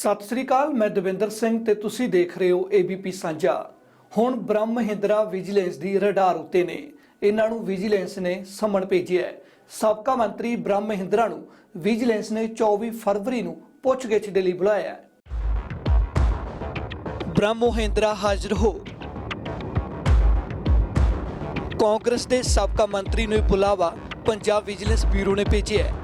ਸਤਿ ਸ੍ਰੀ ਅਕਾਲ, ਮੈਂ ਦਵਿੰਦਰ ਸਿੰਘ ਤੇ ਤੁਸੀਂ ਦੇਖ ਰਹੇ ਹੋ ABP ਸਾਂਝਾ। ਹੁਣ ਬ੍ਰਹਮ ਮਹਿੰਦਰਾ ਵਿਜੀਲੈਂਸ ਦੀ ਰਡਾਰ ਉੱਤੇ ਨੇ। ਇਹਨਾਂ ਨੂੰ ਵਿਜੀਲੈਂਸ ਨੇ ਸਮਨ ਭੇਜਿਆ ਹੈ। ਸਾਬਕਾ ਮੰਤਰੀ ਬ੍ਰਹਮ ਮਹਿੰਦਰਾ ਨੂੰ ਵਿਜੀਲੈਂਸ ਨੇ 24 ਫਰਵਰੀ ਨੂੰ ਪੁੱਛਗਿੱਛ ਦੇ ਲਈ ਬੁਲਾਇਆ ਹੈ। ਬ੍ਰਹਮ ਮਹਿੰਦਰਾ ਹਾਜ਼ਰ ਹੋ। ਕਾਂਗਰਸ ਦੇ ਸਾਬਕਾ ਮੰਤਰੀ ਨੂੰ ਬੁਲਾਵਾ ਪੰਜਾਬ ਵਿਜੀਲੈਂਸ ਬਿਊਰੋ ਨੇ ਭੇਜਿਆ ਹੈ।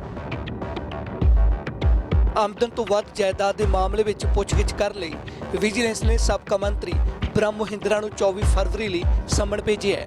ਆਮਦਨ ਤੋਂ ਵੱਧ ਜਾਇਦਾਦ ਦੇ ਮਾਮਲੇ ਵਿੱਚ ਪੁੱਛਗਿੱਛ ਕਰਨ ਲਈ ਵਿਜੀਲੈਂਸ ਨੇ ਸਾਬਕਾ ਮੰਤਰੀ ਬ੍ਰਹਮ ਮਹਿੰਦਰਾ ਨੂੰ 24 ਫਰਵਰੀ ਲਈ ਸਮਨ ਭੇਜਿਆ ਹੈ।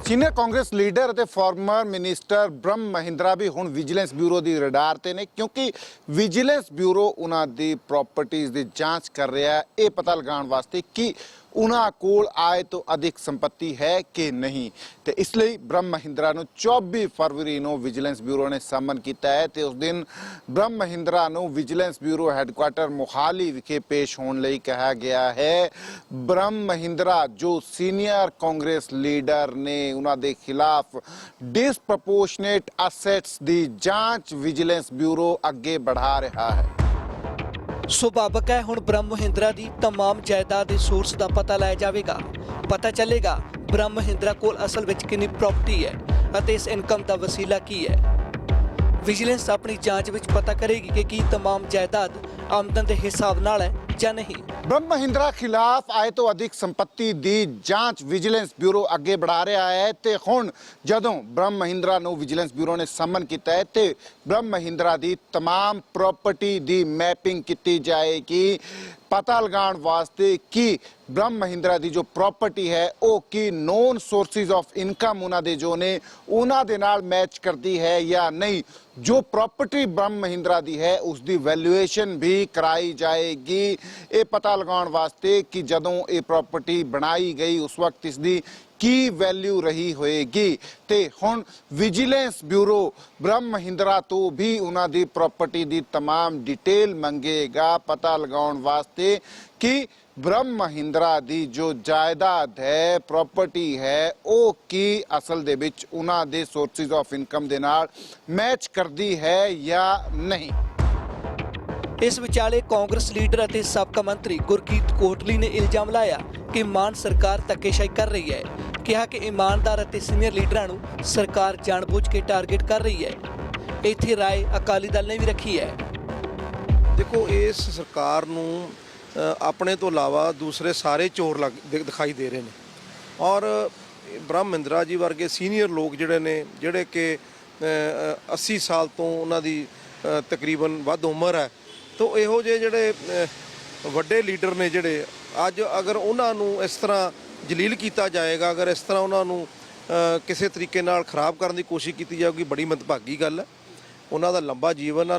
ਸੀਨੀਅਰ ਕਾਂਗਰਸ ਲੀਡਰ ਅਤੇ ਫਾਰਮਰ ਮਿਨਿਸਟਰ ਬ੍ਰਹਮ ਮਹਿੰਦਰਾ ਵੀ ਹੁਣ ਵਿਜੀਲੈਂਸ ਬਿਊਰੋ ਦੀ ਰਡਾਰ ਤੇ ਨੇ, ਕਿਉਂਕਿ ਵਿਜੀਲੈਂਸ ਬਿਊਰੋ ਉਹਨਾਂ ਦੀ ਪ੍ਰਾਪਰਟੀਜ਼ ਦੀ ਜਾਂਚ ਕਰ ਰਿਹਾ ਹੈ ਇਹ ਪਤਾ ਲਗਾਉਣ ਵਾਸਤੇ ਕਿ ਉਹਨਾਂ ਕੋਲ ਆਏ ਤੋਂ ਅਧਿਕ ਸੰਪत्ति ਹੈ ਕਿ ਨਹੀਂ। ਤੇ ਇਸ ਲਈ ਬ੍ਰਹਮ ਮਹਿੰਦਰਾ ਨੂੰ 24 ਫਰਵਰੀ ਨੂੰ ਵਿਜੀਲੈਂਸ ਬਿਊਰੋ ਨੇ ਸਮਨ ਕੀਤਾ ਹੈ ਤੇ ਉਸ ਦਿਨ ਬ੍ਰਹਮ ਮਹਿੰਦਰਾ ਨੂੰ ਵਿਜੀਲੈਂਸ ਬਿਊਰੋ ਹੈੱਡਕੁਆਟਰ ਮੋਹਾਲੀ ਵਿਖੇ ਪੇਸ਼ ਹੋਣ ਲਈ ਕਿਹਾ ਗਿਆ ਹੈ। ਬ੍ਰਹਮ ਮਹਿੰਦਰਾ ਜੋ ਸੀਨੀਅਰ ਕਾਂਗਰਸ ਲੀਡਰ ਨੇ, ਉਹਨਾਂ ਦੇ ਖਿਲਾਫ ਡਿਸਪ੍ਰੋਪੋਰਸ਼ਨੇਟ ਅਸੈਟਸ ਦੀ ਜਾਂਚ ਵਿਜੀਲੈਂਸ ਬਿਊਰੋ ਅੱਗੇ बढ़ा ਰਿਹਾ ਹੈ। ਸੁਭਾਵਕ ਹੈ ਹੁਣ ਬ੍ਰਹਮ ਮਹਿੰਦਰਾ ਦੀ तमाम ਜਾਇਦਾਦ ਦੇ ਸੋਰਸ ਦਾ ਪਤਾ ਲਾਇਆ ਜਾਵੇਗਾ। ਪਤਾ ਚੱਲੇਗਾ ਬ੍ਰਹਮ ਮਹਿੰਦਰਾ ਕੋਲ ਅਸਲ ਵਿੱਚ ਕਿੰਨੀ ਪ੍ਰਾਪਰਟੀ ਹੈ ਅਤੇ ਇਸ ਇਨਕਮ ਦਾ ਵਸੀਲਾ ਕੀ ਹੈ। ਵਿਜੀਲੈਂਸ ਆਪਣੀ ਜਾਂਚ ਵਿੱਚ ਪਤਾ ਕਰੇਗੀ ਕਿ ਕੀ तमाम ਜਾਇਦਾਦ ਆਮਦਨ ਦੇ ਹਿਸਾਬ ਨਾਲ ਹੈ ਜਾਂ ਨਹੀਂ। ਬ੍ਰਹਮ ਮਹਿੰਦਰਾ ਖਿਲਾਫ ਆਏ ਤੋਂ ਅਧਿਕ ਸੰਪत्ति ਦੀ ਜਾਂਚ ਵਿਜੀਲੈਂਸ ਬਿਊਰੋ ਅੱਗੇ बढ़ा ਰਿਹਾ ਹੈ ਤੇ ਹੁਣ ਜਦੋਂ ਬ੍ਰਹਮ ਮਹਿੰਦਰਾ ਨੂੰ ਵਿਜੀਲੈਂਸ ਬਿਊਰੋ ਨੇ ਸਮਨ ਕੀਤਾ ਹੈ ਤੇ ਬ੍ਰਹਮ ਮਹਿੰਦਰਾ ਦੀ तमाम ਪ੍ਰਾਪਰਟੀ ਦੀ ਮੈਪਿੰਗ ਕੀਤੀ ਜਾਏਗੀ ਪਤਾ ਲਗਾਉਣ ਵਾਸਤੇ ਕਿ ਬ੍ਰਹਮ ਮਹਿੰਦਰਾ ਦੀ ਜੋ ਪ੍ਰਾਪਰਟੀ ਹੈ ਉਹ ਕੀ ਨੋਨ ਸੋਰਸਿਸ ਆਫ ਇਨਕਮ ਉਹਨਾਂ ਦੇ ਜੋ ਨੇ ਉਹਨਾਂ ਦੇ ਨਾਲ ਮੈਚ ਕਰਦੀ ਹੈ ਜਾਂ ਨਹੀਂ। ਜੋ ਪ੍ਰਾਪਰਟੀ ਬ੍ਰਹਮ ਮਹਿੰਦਰਾ ਦੀ ਹੈ ਉਸ ਦੀ ਵੈਲਿਊਏਸ਼ਨ ਵੀ ਕਰਾਈ ਜਾਏਗੀ ਇਹ ਪਤਾ ਲਗਾਉਣ ਵਾਸਤੇ ਕਿ ਜਦੋਂ ਇਹ ਪ੍ਰਾਪਰਟੀ ਬਣਾਈ ਗਈ ਉਸ ਵਕਤ ਇਸ ਦੀ ਕੀ ਵੈਲਿਊ ਰਹੀ ਹੋਏਗੀ। ਤੇ ਹੁਣ ਵਿਜੀਲੈਂਸ ਬਿਊਰੋ ਬ੍ਰਹਮ ਮਹਿੰਦਰਾ ਤੋਂ ਵੀ ਉਹਨਾਂ ਦੀ ਪ੍ਰਾਪਰਟੀ ਦੀ तमाम ਡਿਟੇਲ ਮੰਗੇਗਾ ਪਤਾ ਲਗਾਉਣ ਵਾਸਤੇ ਕਿ ਬ੍ਰਹਮ ਮਹਿੰਦਰਾ ਦੀ ਜੋ ਜਾਇਦਾਦ ਹੈ ਪ੍ਰਾਪਰਟੀ ਹੈ ਉਹ ਕੀ ਅਸਲ ਦੇ ਵਿੱਚ ਉਹਨਾਂ ਦੇ ਸੋਰਸਿਸ ਆਫ ਇਨਕਮ ਦੇ ਨਾਲ ਮੈਚ ਕਰਦੀ ਹੈ ਜਾਂ ਨਹੀਂ। ਇਸ ਵਿਚਾਲੇ ਕਾਂਗਰਸ ਲੀਡਰ ਅਤੇ ਸਾਬਕਾ ਮੰਤਰੀ ਗੁਰਕੀਰਤ ਕੋਟਲੀ ਨੇ ਇਲਜ਼ਾਮ ਲਾਇਆ ਕਿ ਮਾਨ ਸਰਕਾਰ ਧੱਕੇਸ਼ਾਹੀ ਕਰ ਰਹੀ ਹੈ। ਕਿਹਾ ਕਿ ਇਮਾਨਦਾਰ ਅਤੇ ਸੀਨੀਅਰ ਲੀਡਰਾਂ ਨੂੰ ਸਰਕਾਰ ਜਾਣਬੁੱਝ ਕੇ ਟਾਰਗੇਟ ਕਰ ਰਹੀ ਹੈ। ਇੱਥੇ ਰਾਏ ਅਕਾਲੀ ਦਲ ਨੇ ਵੀ ਰੱਖੀ ਹੈ। ਦੇਖੋ, ਇਸ ਸਰਕਾਰ ਨੂੰ ਆਪਣੇ ਤੋਂ ਇਲਾਵਾ ਦੂਸਰੇ ਸਾਰੇ ਚੋਰ ਦਿਖਾਈ ਦੇ ਰਹੇ ਨੇ ਔਰ ਬ੍ਰਹਮ ਮਹਿੰਦਰਾ ਜੀ ਵਰਗੇ ਸੀਨੀਅਰ ਲੋਕ ਜਿਹੜੇ ਨੇ ਜਿਹੜੇ ਕਿ 80 ਸਾਲ ਤੋਂ ਉਹਨਾਂ ਦੀ ਤਕਰੀਬਨ ਵੱਧ ਉਮਰ ਹੈ ਤਾਂ ਇਹੋ ਜਿਹੇ ਜਿਹੜੇ ਵੱਡੇ ਲੀਡਰ ਨੇ ਜਿਹੜੇ ਅੱਜ ਅਗਰ ਉਹਨਾਂ ਨੂੰ ਇਸ ਤਰ੍ਹਾਂ ਜਲੀਲ ਕੀਤਾ ਜਾਏਗਾ, ਅਗਰ ਇਸ ਤਰ੍ਹਾਂ ਉਹਨਾਂ ਨੂੰ ਕਿਸੇ ਤਰੀਕੇ ਨਾਲ ਖਰਾਬ ਕਰਨ ਦੀ ਕੋਸ਼ਿਸ਼ ਕੀਤੀ ਜਾਊਗੀ ਬੜੀ ਮੰਦਭਾਗੀ ਗੱਲ ਹੈ। ਉਹਨਾਂ ਦਾ ਲੰਬਾ ਜੀਵਨ ਆ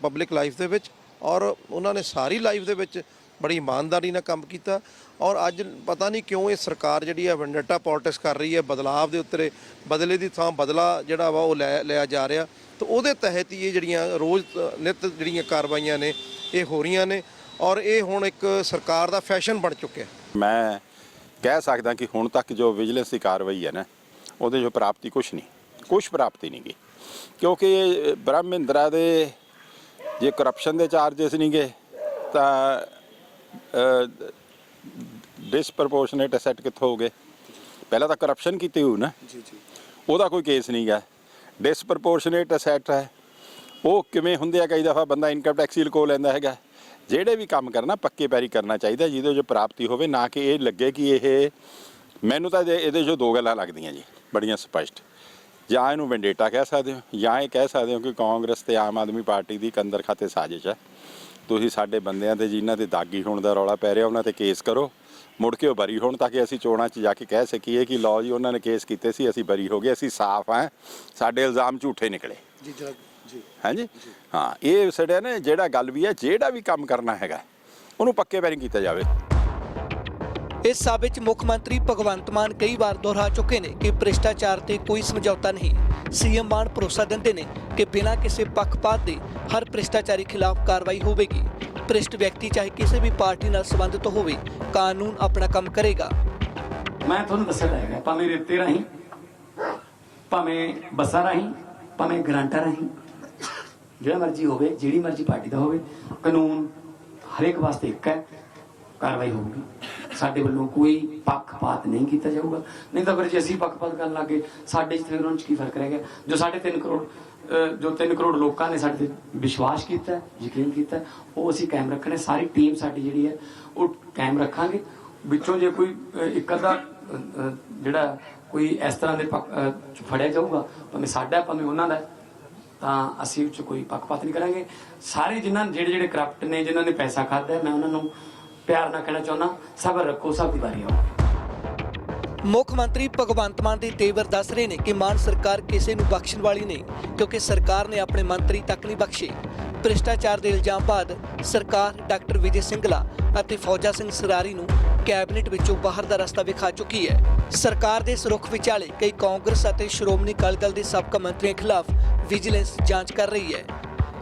ਪਬਲਿਕ ਲਾਈਫ ਦੇ ਵਿੱਚ ਔਰ ਉਹਨਾਂ ਨੇ ਸਾਰੀ ਲਾਈਫ ਦੇ ਵਿੱਚ ਬੜੀ ਇਮਾਨਦਾਰੀ ਨਾਲ ਕੰਮ ਕੀਤਾ ਔਰ ਅੱਜ ਪਤਾ ਨਹੀਂ ਕਿਉਂ ਇਹ ਸਰਕਾਰ ਜਿਹੜੀ ਹੈ ਵੈਂਡੇਟਾ ਪੋਲਿਟਿਕਸ ਕਰ ਰਹੀ ਹੈ। ਬਦਲਾਵ ਦੇ ਉੱਤੇ ਬਦਲੇ ਦੀ ਥਾਂ ਬਦਲਾ ਜਿਹੜਾ ਵਾ ਉਹ ਲਿਆ ਜਾ ਰਿਹਾ ਤਾਂ ਉਹਦੇ ਤਹਿਤ ਹੀ ਇਹ ਜਿਹੜੀਆਂ ਰੋਜ਼ ਨਿੱਤ ਜਿਹੜੀਆਂ ਕਾਰਵਾਈਆਂ ਨੇ ਇਹ ਹੋ ਰਹੀਆਂ ਨੇ ਔਰ ਇਹ ਹੁਣ ਇੱਕ ਸਰਕਾਰ ਦਾ ਫੈਸ਼ਨ ਬਣ ਚੁੱਕਿਆ। ਮੈਂ ਕਹਿ ਸਕਦਾ ਕਿ ਹੁਣ ਤੱਕ ਜੋ ਵਿਜੀਲੈਂਸ ਦੀ ਕਾਰਵਾਈ ਹੈ ਨਾ ਉਹਦੇ ਜੋ ਪ੍ਰਾਪਤੀ ਕੁਛ ਪ੍ਰਾਪਤੀ ਨਹੀਂ ਗਈ, ਕਿਉਂਕਿ ਬ੍ਰਹਮ ਮਹਿੰਦਰਾ ਦੇ ਜੇ ਕਰਪਸ਼ਨ ਦੇ ਚਾਰਜਸ ਨਹੀਂ ਗਏ ਤਾਂ ਡਿਸਪ੍ਰੋਪੋਰਸ਼ਨੇਟ ਅਸੈਟ ਕਿੱਥੋਂ ਹੋ ਗਏ। ਪਹਿਲਾਂ ਤਾਂ ਕਰਪਸ਼ਨ ਕੀਤੀ ਹੋਊ ਨਾ, ਉਹਦਾ ਕੋਈ ਕੇਸ ਨਹੀਂ ਗਾ। ਡਿਸਪ੍ਰੋਪੋਰਸ਼ਨੇਟ ਅਸੈਟ ਹੈ ਉਹ ਕਿਵੇਂ ਹੁੰਦੇ ਆ, ਕਈ ਦਫਾ ਬੰਦਾ ਇਨਕਮ ਟੈਕਸ ਹੀ ਲੁਕੋ ਲੈਂਦਾ ਹੈਗਾ। ਜਿਹੜੇ ਵੀ ਕੰਮ ਕਰਨਾ ਪੱਕੇ ਪੈਰੀ ਕਰਨਾ ਚਾਹੀਦਾ ਜਿਹਦੇ 'ਚ ਪ੍ਰਾਪਤੀ ਹੋਵੇ, ਨਾ ਕਿ ਇਹ ਲੱਗੇ ਕਿ ਇਹ ਮੈਨੂੰ ਤਾਂ ਇਹਦੇ 'ਚੋਂ ਦੋ ਗੱਲਾਂ ਲੱਗਦੀਆਂ ਜੀ ਬੜੀਆਂ ਸਪਸ਼ਟ। ਜਾਂ ਇਹਨੂੰ ਵੈਂਡੇਟਾ ਕਹਿ ਸਕਦੇ ਹੋ ਜਾਂ ਇਹ ਕਹਿ ਸਕਦੇ ਹੋ ਕਿ ਕਾਂਗਰਸ ਤੇ ਆਮ ਆਦਮੀ ਪਾਰਟੀ ਦੀ ਕੰਦਰ ਖਾਤੇ ਸਾਜ਼ਿਸ਼ ਹੈ। ਤੁਸੀਂ ਸਾਡੇ ਬੰਦਿਆਂ ਤੇ ਜਿਨ੍ਹਾਂ ਦੇ ਦਾਗੀ ਹੋਣ ਦਾ ਰੌਲਾ ਪੈ ਰਿਹਾ ਉਹਨਾਂ ਤੇ ਕੇਸ ਕਰੋ, ਮੁੜ ਕੇ ਉਹ ਬਰੀ ਹੋਣ ਤਾਂ ਕਿ ਅਸੀਂ ਚੋਣਾਂ 'ਚ ਜਾ ਕੇ ਕਹਿ ਸਕੀਏ ਕਿ ਲਓ ਜੀ ਉਹਨਾਂ ਨੇ ਕੇਸ ਕੀਤੇ ਸੀ ਅਸੀਂ ਬਰੀ ਹੋ ਗਏ, ਅਸੀਂ ਸਾਫ਼ ਹਾਂ, ਸਾਡੇ ਇਲਜ਼ਾਮ ਝੂਠੇ ਨਿਕਲੇ ਜੀ। ਹਾਂਜੀ ਹਾਂ, ਇਹ ਸਾਡੇ ਨੇ ਜਿਹੜਾ ਗੱਲ ਵੀ ਹੈ ਜਿਹੜਾ ਵੀ ਕੰਮ ਕਰਨਾ ਹੈਗਾ ਉਹਨੂੰ ਪੱਕੇ ਪੈਰੀ ਕੀਤਾ ਜਾਵੇ। ਇਸ ਸਭ ਵਿੱਚ ਮੁੱਖ ਮੰਤਰੀ ਭਗਵੰਤ ਮਾਨ ਕਈ ਵਾਰ ਦੁਹਰਾ ਚੁੱਕੇ ਨੇ ਕਿ ਭ੍ਰਿਸ਼ਟਾਚਾਰ ਤੇ ਕੋਈ ਸਮਝੌਤਾ ਨਹੀਂ। ਸੀਐਮ ਮਾਨ ਭਰੋਸਾ ਦਿੰਦੇ ਨੇ ਕਿ ਬਿਨਾਂ ਕਿਸੇ ਪੱਖਪਾਤ ਦੇ ਹਰ ਭ੍ਰਿਸ਼ਟਾਚਾਰੀ ਖਿਲਾਫ ਕਾਰਵਾਈ ਹੋਵੇਗੀ। ਭ੍ਰਿਸ਼ਟ ਵਿਅਕਤੀ ਚਾਹੇ ਕਿਸੇ ਵੀ ਪਾਰਟੀ ਨਾਲ ਸੰਬੰਧਿਤ ਹੋਵੇ, ਕਾਨੂੰਨ ਆਪਣਾ ਕੰਮ ਕਰੇਗਾ। ਮੈਂ ਤੁਹਾਨੂੰ ਦੱਸਿਆ ਜਾਏਗਾ, ਭਾਵੇਂ ਰੇਤੇ ਰਾਹੀਂ, ਭਾਵੇਂ ਬੱਸਾਂ ਰਾਹੀਂ, ਭਾਵੇਂ ਗ੍ਰਾਂਟਾਂ ਰਾਹੀਂ, ਜਿਹੜਾ ਮਰਜ਼ੀ ਹੋਵੇ, ਜਿਹੜੀ ਮਰਜ਼ੀ ਪਾਰਟੀ ਦਾ ਹੋਵੇ, ਕਾਨੂੰਨ ਹਰੇਕ ਵਾਸਤੇ ਇੱਕ ਹੈ, ਕਾਰਵਾਈ ਹੋਊਗੀ। ਸਾਡੇ ਵੱਲੋਂ ਕੋਈ ਪੱਖਪਾਤ ਨਹੀਂ ਕੀਤਾ ਜਾਊਗਾ। ਨਹੀਂ ਤਾਂ ਫਿਰ ਜੇ ਅਸੀਂ ਪੱਖਪਾਤ ਕਰਨ ਲੱਗੇ ਸਾਡੇ 'ਚ ਤੇ ਉਹਨਾਂ 'ਚ ਕੀ ਫਰਕ ਰਹਿ ਗਿਆ? ਜੋ 3.5 ਕਰੋੜ ਲੋਕਾਂ ਨੇ ਸਾਡੇ ਤੇ ਵਿਸ਼ਵਾਸ ਕੀਤਾ, ਯਕੀਨ ਕੀਤਾ, ਉਹ ਅਸੀਂ ਕਾਇਮ ਰੱਖਣੇ। ਸਾਰੀ ਟੀਮ ਸਾਡੀ ਜਿਹੜੀ ਹੈ ਉਹ ਕਾਇਮ ਰੱਖਾਂਗੇ। ਵਿੱਚੋਂ ਜੇ ਕੋਈ ਇੱਕ ਅੱਧਾ ਜਿਹੜਾ ਕੋਈ ਇਸ ਤਰ੍ਹਾਂ ਦੇ ਫੜਿਆ ਜਾਊਗਾ, ਭਾਵੇਂ ਸਾਡਾ ਭਾਵੇਂ ਉਹਨਾਂ ਦਾ, ਤਾਂ ਅਸੀਂ ਉਹ 'ਚ ਕੋਈ ਪੱਖਪਾਤ ਨਹੀਂ ਕਰਾਂਗੇ। ਸਾਰੇ ਜਿਹੜੇ ਕਰਪਟ ਨੇ, ਜਿਨ੍ਹਾਂ ਨੇ ਪੈਸਾ ਖਾਧਾ, ਮੈਂ ਉਹਨਾਂ ਨੂੰ ਪਿਆਰ ਨਾਲ ਕਹਿਣਾ ਚਾਹੁੰਦਾ, ਸਬਰ ਰੱਖੋ, ਸਭ ਦੀ ਵਾਰੀ ਆਊਗੀ। ਮੁੱਖ ਮੰਤਰੀ ਭਗਵੰਤ ਮਾਨ ਦੇ ਤੇਵਰ ਦੱਸ ਰਹੇ ਨੇ ਕਿ ਮਾਨ ਸਰਕਾਰ ਕਿਸੇ ਨੂੰ ਬਖਸ਼ਣ ਵਾਲੀ ਨਹੀਂ, ਕਿਉਂਕਿ ਸਰਕਾਰ ਨੇ ਆਪਣੇ ਮੰਤਰੀ ਤੱਕ ਨਹੀਂ ਬਖਸ਼ੇ। ਭ੍ਰਿਸ਼ਟਾਚਾਰ ਦੇ ਇਲਜ਼ਾਮ ਬਾਅਦ ਸਰਕਾਰ ਡਾਕਟਰ ਵਿਜੇ ਸਿੰਗਲਾ ਅਤੇ ਫੌਜਾ ਸਿੰਘ ਸਰਾਰੀ ਨੂੰ ਕੈਬਨਿਟ ਵਿੱਚੋਂ ਬਾਹਰ ਦਾ ਰਸਤਾ ਵਿਖਾ ਚੁੱਕੀ ਹੈ। ਸਰਕਾਰ ਦੇ ਇਸ ਰੁਖ ਵਿਚਾਲੇ ਕਈ ਕਾਂਗਰਸ ਅਤੇ ਸ਼੍ਰੋਮਣੀ ਅਕਾਲੀ ਦਲ ਦੇ ਸਾਬਕਾ ਮੰਤਰੀਆਂ ਖਿਲਾਫ ਵਿਜੀਲੈਂਸ ਜਾਂਚ ਕਰ ਰਹੀ ਹੈ।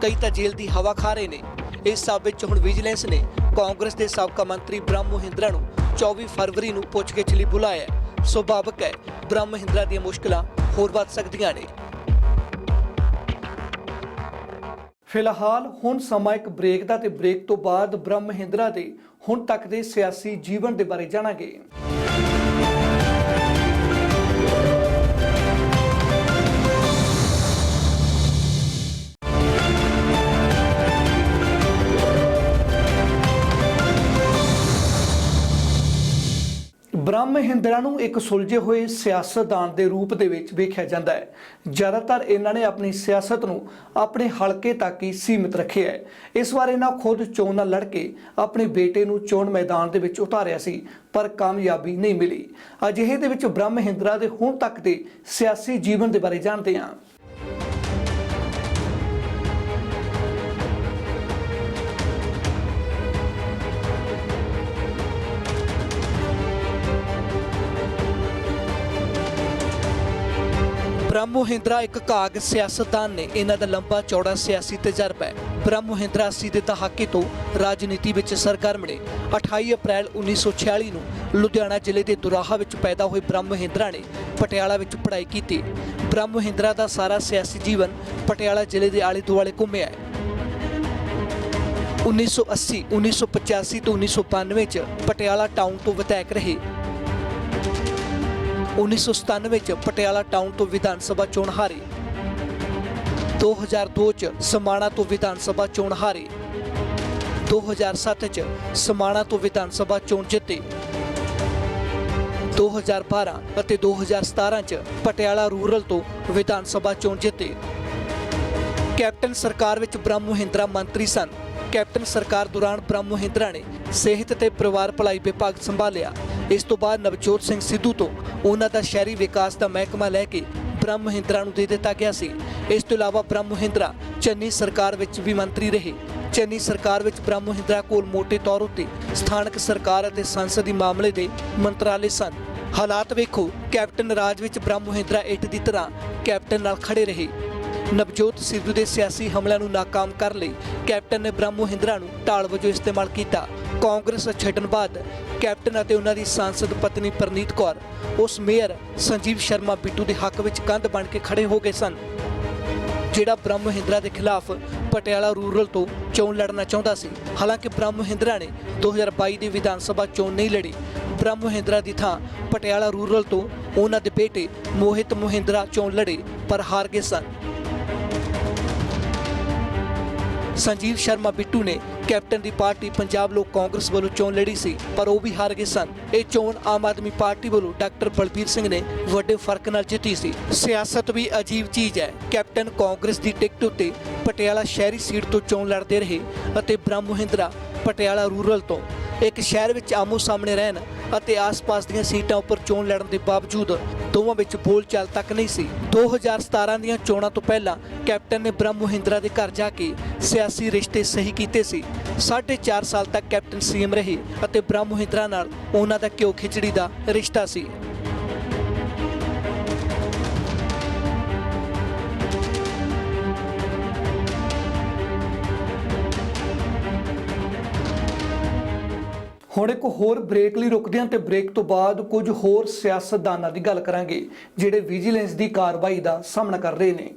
ਕਈ ਤਾਂ ਜੇਲ੍ਹ ਦੀ ਹਵਾ ਖਾ ਰਹੇ ਨੇ। ਇਸ ਸਭ ਵਿੱਚ ਹੁਣ ਵਿਜੀਲੈਂਸ ਨੇ ਕਾਂਗਰਸ ਦੇ ਸਾਬਕਾ ਮੰਤਰੀ ਬ੍ਰਹਮ ਮਹਿੰਦਰਾ ਨੂੰ 24 ਫਰਵਰੀ ਨੂੰ ਪੁੱਛਗਿੱਛ ਲਈ ਬੁਲਾਇਆ ਹੈ। ਸੁਭਾਵਕ ਹੈ ਬ੍ਰਹਮ ਮਹਿੰਦਰਾ ਦੀਆਂ ਮੁਸ਼ਕਲਾਂ ਹੋਰ ਵੱਧ ਸਕਦੀਆਂ ਨੇ। ਫਿਲਹਾਲ ਹੁਣ ਸਮਾਂ ਇੱਕ ਬ੍ਰੇਕ ਦਾ, ਤੇ ਬ੍ਰੇਕ ਤੋਂ ਬਾਅਦ ਬ੍ਰਹਮ ਮਹਿੰਦਰਾ ਦੇ ਹੁਣ ਤੱਕ ਦੇ ਸਿਆਸੀ ਜੀਵਨ ਦੇ ਬਾਰੇ ਜਾਣਾਂਗੇ। ਬ੍ਰਹਮ ਮਹਿੰਦਰਾ ਨੂੰ ਇੱਕ ਸੁਲਝੇ ਹੋਏ ਸਿਆਸਤਦਾਨ ਦੇ ਰੂਪ ਦੇ ਵਿੱਚ ਵੇਖਿਆ ਜਾਂਦਾ ਹੈ। ਜ਼ਿਆਦਾਤਰ ਇਹਨਾਂ ਨੇ ਆਪਣੀ ਸਿਆਸਤ ਨੂੰ ਆਪਣੇ ਹਲਕੇ ਤੱਕ ਹੀ ਸੀਮਿਤ ਰੱਖਿਆ ਹੈ। ਇਸ ਵਾਰ ਇਹਨਾਂ ਖੁਦ ਚੋਣ ਨਾਲ ਲੜ ਕੇ ਆਪਣੇ ਬੇਟੇ ਨੂੰ ਚੋਣ ਮੈਦਾਨ ਦੇ ਵਿੱਚ ਉਤਾਰਿਆ ਸੀ, ਪਰ ਕਾਮਯਾਬੀ ਨਹੀਂ ਮਿਲੀ। ਅਜਿਹੇ ਦੇ ਵਿੱਚ ਬ੍ਰਹਮ ਮਹਿੰਦਰਾ ਦੇ ਹੁਣ ਤੱਕ ਦੇ ਸਿਆਸੀ ਜੀਵਨ ਦੇ ਬਾਰੇ ਜਾਣਦੇ ਹਾਂ। ਬ੍ਰਹਮ ਮਹਿੰਦਰਾ ਇੱਕ ਕਾਗ ਸਿਆਸਤਦਾਨ ਨੇ। ਇਹਨਾਂ ਦਾ ਲੰਬਾ ਚੌੜਾ ਸਿਆਸੀ ਤਜਰਬਾ ਹੈ। ਬ੍ਰਹਮ ਮਹਿੰਦਰਾ 80 ਦੇ ਦਹਾਕੇ ਤੋਂ ਰਾਜਨੀਤੀ ਵਿੱਚ ਸਰਗਰਮ ਨੇ। 28 ਅਪ੍ਰੈਲ 1946 ਨੂੰ ਲੁਧਿਆਣਾ ਜ਼ਿਲ੍ਹੇ ਦੇ ਦੁਰਾਹਾ ਵਿੱਚ ਪੈਦਾ ਹੋਏ ਬ੍ਰਹਮ ਮਹਿੰਦਰਾ ਨੇ ਪਟਿਆਲਾ ਵਿੱਚ ਪੜ੍ਹਾਈ ਕੀਤੀ। ਬ੍ਰਹਮ ਮਹਿੰਦਰਾ ਦਾ ਸਾਰਾ ਸਿਆਸੀ ਜੀਵਨ ਪਟਿਆਲਾ ਜ਼ਿਲ੍ਹੇ ਦੇ ਆਲੇ ਦੁਆਲੇ ਘੁੰਮਿਆ ਹੈ। 1980, 1985 ਤੋਂ 1992 ਚ ਪਟਿਆਲਾ ਟਾਊਨ ਤੋਂ ਵਿਧਾਇਕ ਰਹੇ। 1997 ਚ ਪਟਿਆਲਾ ਟਾਊਨ ਤੋਂ ਵਿਧਾਨ ਸਭਾ ਚੋਣ ਹਾਰੇ। 2002 ਚ ਸਮਾਣਾ ਤੋਂ ਵਿਧਾਨ ਸਭਾ ਚੋਣ ਹਾਰੇ। 2007 ਚ ਸਮਾਣਾ ਤੋਂ ਵਿਧਾਨ ਸਭਾ ਚੋਣ ਜਿੱਤੇ। 2012 ਅਤੇ 2017 ਚ ਪਟਿਆਲਾ ਰੂਰਲ ਤੋਂ ਵਿਧਾਨ ਸਭਾ ਚੋਣ ਜਿੱਤੇ। ਕੈਪਟਨ ਸਰਕਾਰ ਵਿੱਚ ਬ੍ਰਹਮ ਮਹਿੰਦਰਾ ਮੰਤਰੀ ਸਨ। ਕੈਪਟਨ ਸਰਕਾਰ ਦੌਰਾਨ ਬ੍ਰਹਮ ਮਹਿੰਦਰਾ ਨੇ ਸਿਹਤ ਤੇ ਪਰਿਵਾਰ ਭਲਾਈ ਵਿਭਾਗ ਸੰਭਾਲਿਆ। ਇਸ ਤੋਂ ਬਾਅਦ ਨਵਜੋਤ ਸਿੰਘ ਸਿੱਧੂ ਤੋਂ ਉਹਨਾਂ ਦਾ ਸ਼ਹਿਰੀ ਵਿਕਾਸ ਦਾ ਮਹਿਕਮਾ ਲੈ ਕੇ ਬ੍ਰਹਮ ਮਹਿੰਦਰਾ ਨੂੰ ਦੇ ਦਿੱਤਾ ਗਿਆ ਸੀ। ਇਸ ਤੋਂ ਇਲਾਵਾ ਬ੍ਰਹਮ ਮਹਿੰਦਰਾ ਚੰਨੀ ਸਰਕਾਰ ਵਿੱਚ ਵੀ ਮੰਤਰੀ ਰਹੇ। ਚੰਨੀ ਸਰਕਾਰ ਵਿੱਚ ਬ੍ਰਹਮ ਮਹਿੰਦਰਾ ਕੋਲ ਮੋਟੇ ਤੌਰ ਉੱਤੇ ਸਥਾਨਕ ਸਰਕਾਰ ਅਤੇ ਸੰਸਦੀ ਮਾਮਲੇ ਦੇ ਮੰਤਰਾਲੇ ਸਨ। ਹਾਲਾਤ ਵੇਖੋ, ਕੈਪਟਨ ਰਾਜ ਵਿੱਚ ਬ੍ਰਹਮ ਮਹਿੰਦਰਾ ਇੱਟ ਦੀ ਤਰ੍ਹਾਂ ਕੈਪਟਨ ਨਾਲ ਖੜੇ ਰਹੇ। ਨਵਜੋਤ ਸਿੱਧੂ ਦੇ ਸਿਆਸੀ ਹਮਲਿਆਂ ਨੂੰ ਨਾਕਾਮ ਕਰਨ ਲਈ ਕੈਪਟਨ ਨੇ ਬ੍ਰਹਮ ਮਹਿੰਦਰਾ ਨੂੰ ਢਾਲ ਵਜੋਂ ਇਸਤੇਮਾਲ ਕੀਤਾ। ਕਾਂਗਰਸ ਛੱਡਣ ਬਾਅਦ ਕੈਪਟਨ ਅਤੇ ਉਹਨਾਂ ਦੀ ਸਾਂਸਦ ਪਤਨੀ ਪ੍ਰਨੀਤ ਕੌਰ ਉਸ ਮੇਅਰ ਸੰਜੀਵ ਸ਼ਰਮਾ ਬਿੱਟੂ ਦੇ ਹੱਕ ਵਿੱਚ ਕੰਧ ਬਣ ਕੇ ਖੜੇ ਹੋ ਗਏ ਸਨ, ਜਿਹੜਾ ਬ੍ਰਹਮ ਮਹਿੰਦਰਾ ਦੇ ਖਿਲਾਫ ਪਟਿਆਲਾ ਰੂਰਲ ਤੋਂ ਚੋਣ ਲੜਨਾ ਚਾਹੁੰਦਾ ਸੀ। ਹਾਲਾਂਕਿ ਬ੍ਰਹਮ ਮਹਿੰਦਰਾ ਨੇ 2022 ਦੀ ਵਿਧਾਨ ਸਭਾ ਚੋਣ ਨਹੀਂ ਲੜੀ। ਬ੍ਰਹਮ ਮਹਿੰਦਰਾ ਦੀ ਥਾਂ ਪਟਿਆਲਾ ਰੂਰਲ ਤੋਂ ਉਹਨਾਂ ਦੇ ਬੇਟੇ ਮੋਹਿਤ ਮਹਿੰਦਰਾ ਚੋਣ ਲੜੇ, ਪਰ ਹਾਰ ਗਏ ਸਨ। ਸੰਜੀਵ ਸ਼ਰਮਾ ਬਿੱਟੂ ਨੇ ਕੈਪਟਨ ਦੀ ਪਾਰਟੀ ਪੰਜਾਬ ਲੋਕ ਕਾਂਗਰਸ ਵੱਲੋਂ ਚੋਣ ਲੜੀ ਸੀ, ਪਰ ਉਹ ਵੀ ਹਾਰ ਗਏ ਸਨ। ਇਹ ਚੋਣ ਆਮ ਆਦਮੀ ਪਾਰਟੀ ਵੱਲੋਂ ਡਾਕਟਰ ਬਲਬੀਰ ਸਿੰਘ ਨੇ ਵੱਡੇ ਫਰਕ ਨਾਲ ਜਿੱਤੀ ਸੀ। ਸਿਆਸਤ ਵੀ ਅਜੀਬ ਚੀਜ਼ ਹੈ। ਕੈਪਟਨ ਕਾਂਗਰਸ ਦੀ ਟਿਕਟ ਉੱਤੇ ਪਟਿਆਲਾ ਸ਼ਹਿਰੀ ਸੀਟ ਤੋਂ ਚੋਣ ਲੜਦੇ ਰਹੇ ਅਤੇ ਬ੍ਰਹਮ ਮਹਿੰਦਰਾ ਪਟਿਆਲਾ ਰੂਰਲ ਤੋਂ। ਇੱਕ ਸ਼ਹਿਰ ਵਿੱਚ ਆਮੋ ਸਾਹਮਣੇ ਰਹਿਣ ਅਤੇ ਆਸ-ਪਾਸ ਦੀਆਂ ਸੀਟਾਂ ਉੱਪਰ ਚੋਣ ਲੜਨ ਦੇ ਬਾਵਜੂਦ ਦੋਵਾਂ ਵਿੱਚ ਬੋਲਚਾਲ ਤੱਕ ਨਹੀਂ ਸੀ। 2017 ਦੀਆਂ ਚੋਣਾਂ ਤੋਂ ਪਹਿਲਾਂ ਕੈਪਟਨ ਨੇ ਬ੍ਰਹਮ ਮਹਿੰਦਰਾ ਦੇ ਘਰ ਜਾ ਕੇ ਸਿਆਸੀ ਰਿਸ਼ਤੇ ਸਹੀ ਕੀਤੇ ਸੀ। 4.5 ਸਾਲ ਤੱਕ ਕੈਪਟਨ ਸੀਐਮ ਰਹੇ ਅਤੇ ਬ੍ਰਹਮ ਮਹਿੰਦਰਾ ਨਾਲ ਉਹਨਾਂ ਦਾ ਘਿਓ ਖਿਚੜੀ ਦਾ ਰਿਸ਼ਤਾ ਸੀ। ਹੁਣ ਇੱਕ ਹੋਰ ਬ੍ਰੇਕ ਲਈ ਰੁਕਦੇ ਹਾਂ ਤੇ ਬ੍ਰੇਕ ਤੋਂ ਬਾਅਦ ਕੁਝ ਹੋਰ ਸਿਆਸਤਦਾਨਾਂ ਦੀ ਗੱਲ ਕਰਾਂਗੇ ਜਿਹੜੇ ਵਿਜੀਲੈਂਸ ਦੀ ਕਾਰਵਾਈ ਦਾ ਸਾਹਮਣਾ ਕਰ ਰਹੇ ਨੇ।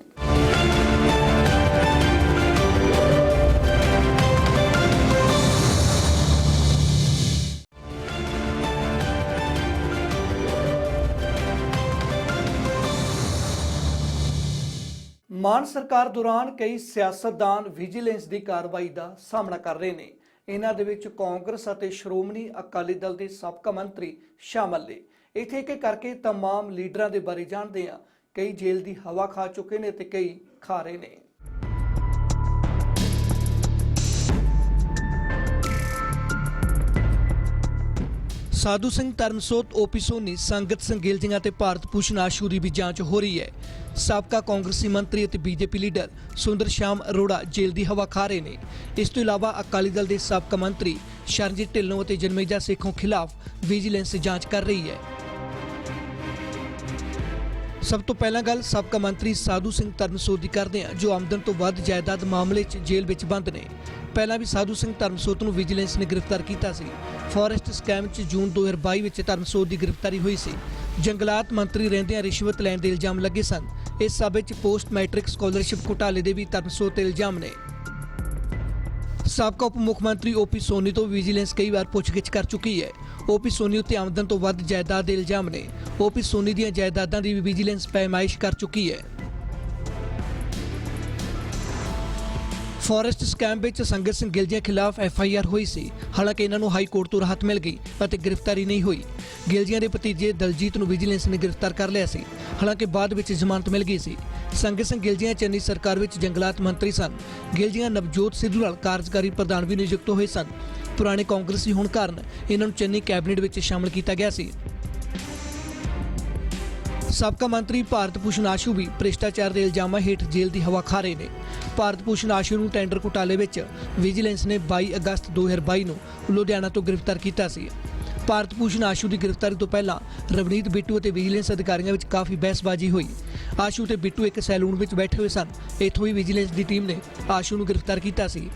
ਮਾਨ ਸਰਕਾਰ ਦੌਰਾਨ ਕਈ ਸਿਆਸਤਦਾਨ ਵਿਜੀਲੈਂਸ ਦੀ ਕਾਰਵਾਈ ਦਾ ਸਾਹਮਣਾ ਕਰ ਰਹੇ ਨੇ। ਇਹਨਾਂ ਦੇ ਵਿੱਚ ਕਾਂਗਰਸ ਅਤੇ ਸ਼੍ਰੋਮਣੀ ਅਕਾਲੀ ਦਲ ਦੇ ਸਾਬਕਾ ਮੰਤਰੀ ਸ਼ਾਮਲ ਨੇ। ਇੱਥੇ ਇੱਕ ਕਰਕੇ तमाम ਲੀਡਰਾਂ ਦੇ ਬਾਰੇ ਜਾਣਦੇ ਹਾਂ। ਕਈ ਜੇਲ੍ਹ ਦੀ ਹਵਾ ਖਾ ਚੁੱਕੇ ਨੇ ਤੇ ਕਈ ਖਾ ਰਹੇ ਨੇ। ਸਾਧੂ ਸਿੰਘ ਧਰਮਸੋਤ, ਓਪੀ ਸੋਨੀ, ਸੰਗਤ ਸਿੰਘ ਗਿਲਜੀਆਂ ਤੇ ਭਾਰਤ ਭੂਸ਼ਣ ਆਸ਼ੂ ਦੀ ਵੀ ਜਾਂਚ ਹੋ ਰਹੀ ਹੈ। ਸਾਬਕਾ ਕਾਂਗਰਸੀ ਮੰਤਰੀ ਅਤੇ ਬੀਜੇਪੀ ਲੀਡਰ ਸੁੰਦਰ ਸ਼ਾਮ ਅਰੋੜਾ ਜੇਲ੍ਹ ਦੀ ਹਵਾ ਖਾ ਰਹੇ ਨੇ। ਇਸ ਤੋਂ ਇਲਾਵਾ ਅਕਾਲੀ ਦਲ ਦੇ ਸਾਬਕਾ ਮੰਤਰੀ ਸ਼ਰਨਜੀਤ ਢਿੱਲੋਂ ਅਤੇ ਜਨਮੇਜਾ ਸੇਖੋਂ ਖਿਲਾਫ ਵਿਜੀਲੈਂਸ ਜਾਂਚ ਕਰ ਰਹੀ ਹੈ। ਸਭ ਤੋਂ ਪਹਿਲਾਂ ਗੱਲ ਸਾਬਕਾ ਮੰਤਰੀ ਸਾਧੂ ਸਿੰਘ ਧਰਮਸੋਤ ਦੀ ਕਰਦੇ ਹਾਂ, ਜੋ ਆਮਦਨ ਤੋਂ ਵੱਧ ਜਾਇਦਾਦ ਮਾਮਲੇ 'ਚ ਜੇਲ੍ਹ ਵਿੱਚ ਬੰਦ ਨੇ। ਪਹਿਲਾਂ ਵੀ ਸਾਧੂ ਸਿੰਘ ਧਰਮਸੋਤ ਨੂੰ ਵਿਜੀਲੈਂਸ ਨੇ ਗ੍ਰਿਫਤਾਰ ਕੀਤਾ ਸੀ। ਫੋਰੈਸਟ ਸਕੈਮ 'ਚ ਜੂਨ 2022 ਵਿੱਚ ਧਰਮਸੋਤ ਦੀ ਗ੍ਰਿਫਤਾਰੀ ਹੋਈ ਸੀ। ਜੰਗਲਾਤ ਮੰਤਰੀ ਰਹਿੰਦਿਆਂ ਰਿਸ਼ਵਤ ਲੈਣ ਦੇ ਇਲਜ਼ਾਮ ਲੱਗੇ ਸਨ। ਇਸ ਸਭ 'ਚ ਪੋਸਟ ਮੈਟ੍ਰਿਕ ਸਕਾਲਰਸ਼ਿਪ ਘੁਟਾਲੇ ਦੇ ਵੀ ਧਰਮਸੋਤ ਤੇ ਇਲਜ਼ਾਮ ਨੇ। ਸਾਬਕਾ ਉਪ ਮੁੱਖ ਮੰਤਰੀ ਓਪੀ ਸੋਨੀ ਤੋਂ ਵਿਜੀਲੈਂਸ ਕਈ ਵਾਰ ਪੁੱਛਗਿੱਛ ਕਰ ਚੁੱਕੀ ਹੈ। ਓਪੀ ਸੋਨੀ ਉੱਤੇ ਆਮਦਨ ਤੋਂ ਵੱਧ ਜਾਇਦਾਦ ਦੇ ਇਲਜ਼ਾਮ ਨੇ। ਓਪੀ ਸੋਨੀ ਦੀਆਂ ਜਾਇਦਾਦਾਂ ਦੀ ਵੀ ਵਿਜੀਲੈਂਸ ਪੈਮਾਇਸ਼ ਕਰ ਚੁੱਕੀ ਹੈ। ਫੋਰੈਸਟ ਸਕੈਮ ਵਿੱਚ ਸੰਗਤ ਸਿੰਘ ਗਿਲਜੀਆਂ ਖਿਲਾਫ FIR ਹੋਈ ਸੀ। ਹਾਲਾਂਕਿ ਇਹਨਾਂ ਨੂੰ ਹਾਈ ਕੋਰਟ ਤੋਂ ਰਾਹਤ ਮਿਲ ਗਈ ਅਤੇ ਗ੍ਰਿਫਤਾਰੀ ਨਹੀਂ ਹੋਈ। ਗਿਲਜੀਆਂ ਦੇ ਭਤੀਜੇ ਦਲਜੀਤ ਨੂੰ ਵਿਜੀਲੈਂਸ ਨੇ ਗ੍ਰਿਫਤਾਰ ਕਰ ਲਿਆ ਸੀ। ਹਾਲਾਂਕਿ ਬਾਅਦ ਵਿੱਚ ਜ਼ਮਾਨਤ ਮਿਲ ਗਈ ਸੀ। ਸੰਗਤ ਸਿੰਘ ਗਿਲਜੀਆਂ ਚੰਨੀ ਸਰਕਾਰ ਵਿੱਚ ਜੰਗਲਾਤ ਮੰਤਰੀ ਸਨ। ਗਿਲਜੀਆਂ ਨਵਜੋਤ ਸਿੱਧੂ ਨਾਲ ਕਾਰਜਕਾਰੀ ਪ੍ਰਧਾਨ ਵੀ ਨਿਯੁਕਤ ਹੋਏ ਸਨ। ਪੁਰਾਣੇ ਕਾਂਗਰਸੀ ਹੋਣ ਕਾਰਨ ਇਹਨਾਂ ਨੂੰ ਚੰਨੀ ਕੈਬਨਿਟ ਵਿੱਚ ਸ਼ਾਮਲ ਕੀਤਾ ਗਿਆ ਸੀ। ਸਾਬਕਾ ਮੰਤਰੀ ਭਾਰਤ ਭੂਸ਼ਣ ਆਸ਼ੂ ਵੀ ਭ੍ਰਿਸ਼ਟਾਚਾਰ ਦੇ ਇਲਜ਼ਾਮਾਂ ਹੇਠ ਜੇਲ੍ਹ ਦੀ ਹਵਾ ਖਾ ਰਹੇ ਨੇ। ਭਾਰਤ ਭੂਸ਼ਣ ਆਸ਼ੂ ਨੂੰ ਟੈਂਡਰ ਘੁਟਾਲੇ ਵਿੱਚ ਵਿਜੀਲੈਂਸ ਨੇ 22 ਅਗਸਤ 2022 ਨੂੰ ਲੁਧਿਆਣਾ ਤੋਂ ਗ੍ਰਿਫਤਾਰ ਕੀਤਾ ਸੀ। ਭਾਰਤ ਭੂਸ਼ਣ ਆਸ਼ੂ ਦੀ ਗ੍ਰਿਫਤਾਰੀ ਤੋਂ ਪਹਿਲਾਂ ਰਵਨੀਤ ਬਿੱਟੂ ਅਤੇ ਵਿਜੀਲੈਂਸ ਅਧਿਕਾਰੀਆਂ ਵਿੱਚ ਕਾਫੀ ਬਹਿਸਬਾਜ਼ੀ ਹੋਈ। ਆਸ਼ੂ ਤੇ ਬਿੱਟੂ ਇੱਕ ਸੈਲੂਨ ਵਿੱਚ ਬੈਠੇ ਹੋਏ ਸਨ। ਇੱਥੋਂ ਹੀ ਵਿਜੀਲੈਂਸ ਦੀ ਟੀਮ ਨੇ ਆਸ਼ੂ ਨੂੰ ਗ੍ਰਿਫਤਾਰ ਕੀਤਾ ਸੀ।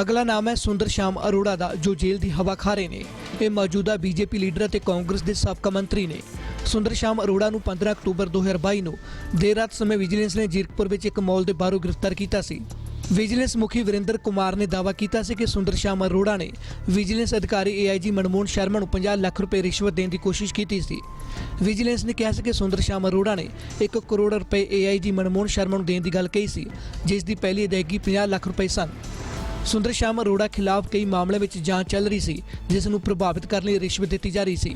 ਅਗਲਾ ਨਾਮ ਹੈ ਸੁੰਦਰ ਸ਼ਾਮ ਅਰੋੜਾ ਦਾ, ਜੋ ਜੇਲ੍ਹ ਦੀ ਹਵਾ ਖਾ ਰਹੇ ਨੇ। ਇਹ ਮੌਜੂਦਾ ਬੀਜੇਪੀ ਲੀਡਰ ਅਤੇ ਕਾਂਗਰਸ ਦੇ ਸਾਬਕਾ ਮੰਤਰੀ ਨੇ। ਸੁੰਦਰ ਸ਼ਾਮ ਅਰੋੜਾ ਨੂੰ 15 ਅਕਤੂਬਰ 2022 ਨੂੰ ਦੇਰ ਰਾਤ ਸਮੇਂ ਵਿਜੀਲੈਂਸ ਨੇ ਜੀਰਕਪੁਰ ਵਿੱਚ ਇੱਕ ਮਾਲ ਦੇ ਬਾਹਰੋਂ ਗ੍ਰਿਫਤਾਰ ਕੀਤਾ ਸੀ। ਵਿਜੀਲੈਂਸ ਮੁਖੀ ਵਰਿੰਦਰ ਕੁਮਾਰ ਨੇ ਦਾਅਵਾ ਕੀਤਾ ਸੀ ਕਿ ਸੁੰਦਰ ਸ਼ਾਮ ਅਰੋੜਾ ਨੇ ਵਿਜੀਲੈਂਸ ਅਧਿਕਾਰੀ AIG ਮਨਮੋਹਨ ਸ਼ਰਮਾ ਨੂੰ 50 ਲੱਖ ਰੁਪਏ ਰਿਸ਼ਵਤ ਦੇਣ ਦੀ ਕੋਸ਼ਿਸ਼ ਕੀਤੀ ਸੀ। ਵਿਜੀਲੈਂਸ ਨੇ ਕਿਹਾ ਸੀ ਕਿ ਸੁੰਦਰ ਸ਼ਾਮ ਅਰੋੜਾ ਨੇ 1 ਕਰੋੜ ਰੁਪਏ AIG ਮਨਮੋਹਨ ਸ਼ਰਮਾ ਨੂੰ ਦੇਣ ਦੀ ਗੱਲ ਕਹੀ ਸੀ, ਜਿਸ ਦੀ ਪਹਿਲੀ ਅਦਾਇਗੀ 50 ਲੱਖ ਰੁਪਏ ਸਨ। ਸੁੰਦਰ ਸ਼ਾਮ ਅਰੋੜਾ ਖਿਲਾਫ ਕਈ ਮਾਮਲਿਆਂ ਵਿੱਚ ਜਾਂਚ ਚੱਲ ਰਹੀ ਸੀ, ਜਿਸ ਨੂੰ ਪ੍ਰਭਾਵਿਤ ਕਰਨ ਲਈ ਰਿਸ਼ਵਤ ਦਿੱਤੀ ਜਾ ਰਹੀ ਸੀ।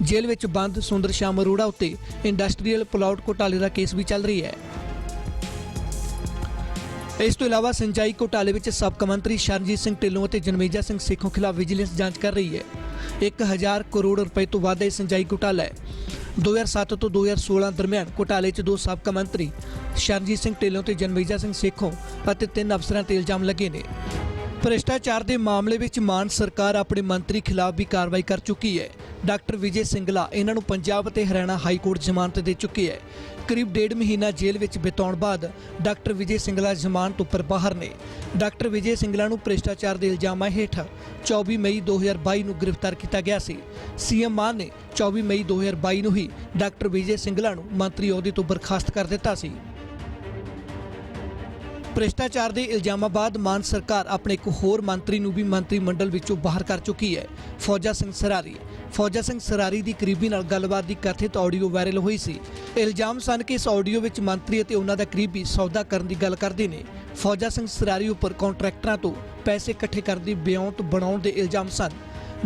ਜੇਲ੍ਹ ਵਿੱਚ ਬੰਦ ਸੁੰਦਰ ਸ਼ਾਮ ਅਰੋੜਾ ਉੱਤੇ ਇੰਡਸਟਰੀਅਲ ਪਲਾਟ ਘੁਟਾਲੇ ਦਾ ਕੇਸ ਵੀ ਚੱਲ ਰਹੀ ਹੈ। ਇਸ ਤੋਂ ਇਲਾਵਾ ਸਿੰਜਾਈ ਘੁਟਾਲੇ ਵਿੱਚ ਸਾਬਕਾ ਮੰਤਰੀ ਸ਼ਰਨਜੀਤ ਸਿੰਘ ਢਿੱਲੋਂ ਅਤੇ ਜਨਮੇਜਾ ਸਿੰਘ ਸੇਖੋਂ ਖਿਲਾਫ ਵਿਜੀਲੈਂਸ ਜਾਂਚ ਕਰ ਰਹੀ ਹੈ। 1000 ਕਰੋੜ ਰੁਪਏ ਤੋਂ ਵੱਧ ਦਾ ਸਿੰਜਾਈ ਘੁਟਾਲਾ ਹੈ। 2007 ਤੋਂ 2016 ਦਰਮਿਆਨ ਘੁਟਾਲੇ 'ਚ 2 ਸਾਬਕਾ ਮੰਤਰੀ ਸ਼ਰਨਜੀਤ ਸਿੰਘ ਢਿੱਲੋਂ ਤੇ ਜਨਮੇਜਾ ਸਿੰਘ ਸੇਖੋਂ ਅਤੇ 3 ਅਫਸਰਾਂ ਤੇ ਇਲਜ਼ਾਮ ਲੱਗੇ ਨੇ। ਭ੍ਰਿਸ਼ਟਾਚਾਰ ਦੇ ਮਾਮਲੇ ਵਿੱਚ ਮਾਨ ਸਰਕਾਰ ਆਪਣੇ ਮੰਤਰੀ ਖਿਲਾਫ ਵੀ ਕਾਰਵਾਈ ਕਰ ਚੁੱਕੀ ਹੈ। ਡਾਕਟਰ ਵਿਜੇ ਸਿੰਗਲਾ ਇਹਨਾਂ ਨੂੰ ਪੰਜਾਬ ਅਤੇ ਹਰਿਆਣਾ ਹਾਈ ਕੋਰਟ ਜ਼ਮਾਨਤ ਦੇ ਚੁੱਕੀ ਹੈ। ਕਰੀਬ 1.5 ਮਹੀਨਾ ਜੇਲ੍ਹ ਵਿੱਚ ਬਿਤਾਉਣ ਬਾਅਦ ਡਾਕਟਰ ਵਿਜੇ ਸਿੰਗਲਾ ਜ਼ਮਾਨਤ ਉੱਪਰ ਬਾਹਰ ਨੇ। ਡਾਕਟਰ ਵਿਜੇ ਸਿੰਗਲਾ ਨੂੰ ਭ੍ਰਿਸ਼ਟਾਚਾਰ ਦੇ ਇਲਜ਼ਾਮਾਂ ਹੇਠ 24 ਮਈ 2022 ਨੂੰ ਗ੍ਰਿਫਤਾਰ ਕੀਤਾ ਗਿਆ ਸੀ। CM ਮਾਨ ਨੇ 24 ਮਈ 2022 ਨੂੰ ਹੀ ਡਾਕਟਰ ਵਿਜੇ ਸਿੰਗਲਾ ਨੂੰ ਮੰਤਰੀ ਅਹੁਦੇ ਤੋਂ ਬਰਖਾਸਤ ਕਰ ਦਿੱਤਾ ਸੀ। ਭ੍ਰਿਸ਼ਟਾਚਾਰ ਦੇ ਇਲਜ਼ਾਮਾਂ ਬਾਅਦ ਮਾਨ ਸਰਕਾਰ ਆਪਣੇ ਇੱਕ ਹੋਰ ਮੰਤਰੀ ਨੂੰ ਵੀ ਮੰਤਰੀ ਮੰਡਲ ਵਿੱਚੋਂ ਬਾਹਰ ਕਰ ਚੁੱਕੀ ਹੈ, ਫੌਜਾ ਸਿੰਘ ਸਰਾਰੀ। ਫੌਜਾ ਸਿੰਘ ਸਰਾਰੀ ਦੀ ਕਰੀਬੀ ਨਾਲ ਗੱਲਬਾਤ ਦੀ ਕਥਿਤ ਆਡੀਓ ਵਾਇਰਲ ਹੋਈ ਸੀ। ਇਲਜ਼ਾਮ ਸਨ ਕਿ ਇਸ ਆਡੀਓ ਵਿੱਚ ਮੰਤਰੀ ਅਤੇ ਉਹਨਾਂ ਦਾ ਕਰੀਬੀ ਸੌਦਾ ਕਰਨ ਦੀ ਗੱਲ ਕਰਦੇ ਨੇ। ਫੌਜਾ ਸਿੰਘ ਸਰਾਰੀ ਉੱਪਰ ਕੰਟਰੈਕਟਰਾਂ ਤੋਂ ਪੈਸੇ ਇਕੱਠੇ ਕਰਨ ਦੀ ਬਿਉਂਤ ਬਣਾਉਣ ਦੇ ਇਲਜ਼ਾਮ ਸਨ।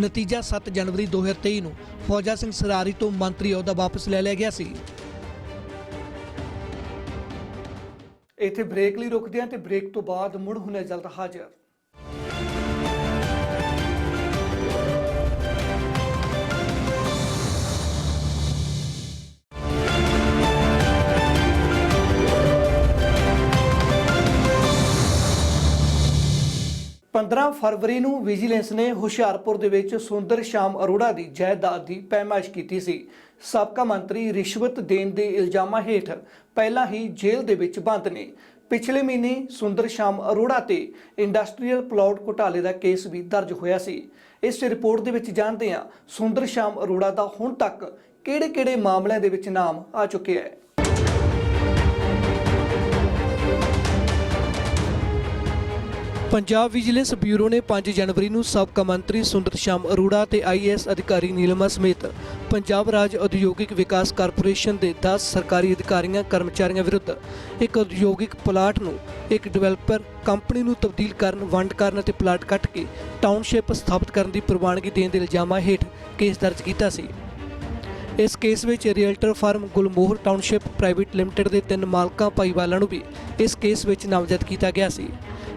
ਨਤੀਜਾ 7 ਜਨਵਰੀ 2023 ਨੂੰ ਫੌਜਾ ਸਿੰਘ ਸਰਾਰੀ ਤੋਂ ਮੰਤਰੀ ਅਹੁਦਾ ਵਾਪਸ ਲੈ ਲਿਆ ਗਿਆ ਸੀ। ਇੱਥੇ ਬ੍ਰੇਕ ਲਈ ਰੁਕਦੇ ਹਾਂ ਤੇ ਬ੍ਰੇਕ ਤੋਂ ਬਾਅਦ ਮੁੜ ਹੁੰਨੇ ਜਲਦ ਹਾਜ਼ਰ। ਫਰਵਰੀ ਨੂੰ ਵਿਜੀਲੈਂਸ ਨੇ ਹੁਸ਼ਿਆਰਪੁਰ ਦੇ ਵਿੱਚ ਸੁੰਦਰ ਸ਼ਾਮ ਅਰੋੜਾ ਦੀ ਜਾਇਦਾਦ ਦੀ ਪੈਮਾਇਸ਼ ਕੀਤੀ ਸੀ। ਸਾਬਕਾ ਮੰਤਰੀ ਰਿਸ਼ਵਤ ਦੇਣ ਦੇ ਇਲਜ਼ਾਮਾਂ ਹੇਠ ਪਹਿਲਾਂ ਹੀ ਜੇਲ੍ਹ ਦੇ ਵਿੱਚ ਬੰਦ ਨੇ। ਪਿਛਲੇ ਮਹੀਨੇ ਸੁੰਦਰ ਸ਼ਾਮ ਅਰੋੜਾ ਤੇ ਇੰਡਸਟਰੀਅਲ ਪਲਾਟ ਘੁਟਾਲੇ ਦਾ ਕੇਸ ਵੀ ਦਰਜ ਹੋਇਆ ਸੀ। ਇਸ ਰਿਪੋਰਟ ਦੇ ਵਿੱਚ ਜਾਣਦੇ ਹਾਂ ਸੁੰਦਰ ਸ਼ਾਮ ਅਰੋੜਾ ਦਾ ਹੁਣ ਤੱਕ ਕਿਹੜੇ-ਕਿਹੜੇ ਮਾਮਲਿਆਂ ਦੇ ਵਿੱਚ ਨਾਮ ਆ ਚੁੱਕਿਆ ਹੈ। ਪੰਜਾਬ ਵਿਜੀਲੈਂਸ ਬਿਊਰੋ ਨੇ 5 ਜਨਵਰੀ ਨੂੰ ਸਾਬਕਾ ਮੰਤਰੀ ਸੁੰਦਰ ਸ਼ਾਮ ਅਰੋੜਾ ਤੇ ਆਈਏਐਸ ਅਧਿਕਾਰੀ ਨੀਲਮਾ ਸਮੇਤ ਪੰਜਾਬ ਰਾਜ ਉਦਯੋਗਿਕ ਵਿਕਾਸ ਕਾਰਪੋਰੇਸ਼ਨ ਦੇ 10 ਸਰਕਾਰੀ ਅਧਿਕਾਰੀਆਂ ਕਰਮਚਾਰੀਆਂ ਵਿਰੁੱਧ ਇੱਕ ਉਦਯੋਗਿਕ ਪਲਾਟ ਨੂੰ ਇੱਕ ਡਿਵੈਲਪਰ ਕੰਪਨੀ ਨੂੰ ਤਬਦੀਲ ਕਰਨ, ਵੰਡ ਕਰਨ ਅਤੇ ਪਲਾਟ ਕੱਟ ਕੇ ਟਾਊਨਸ਼ਿਪ ਸਥਾਪਿਤ ਕਰਨ ਦੀ ਪ੍ਰਵਾਨਗੀ ਦੇਣ ਦੇ ਇਲਜ਼ਾਮਾਂ ਹੇਠ ਕੇਸ ਦਰਜ ਕੀਤਾ ਸੀ। ਇਸ ਕੇਸ ਵਿੱਚ ਰੀਅਲਟਰ ਫਰਮ ਗੁਲਮੋਹਰ ਟਾਊਨਸ਼ਿਪ ਪ੍ਰਾਈਵੇਟ ਲਿਮਟਿਡ ਦੇ 3 ਮਾਲਕਾਂ ਭਾਈਵਾਲਾਂ ਨੂੰ ਵੀ ਇਸ ਕੇਸ ਵਿੱਚ ਨਾਮਜ਼ਦ ਕੀਤਾ ਗਿਆ ਸੀ।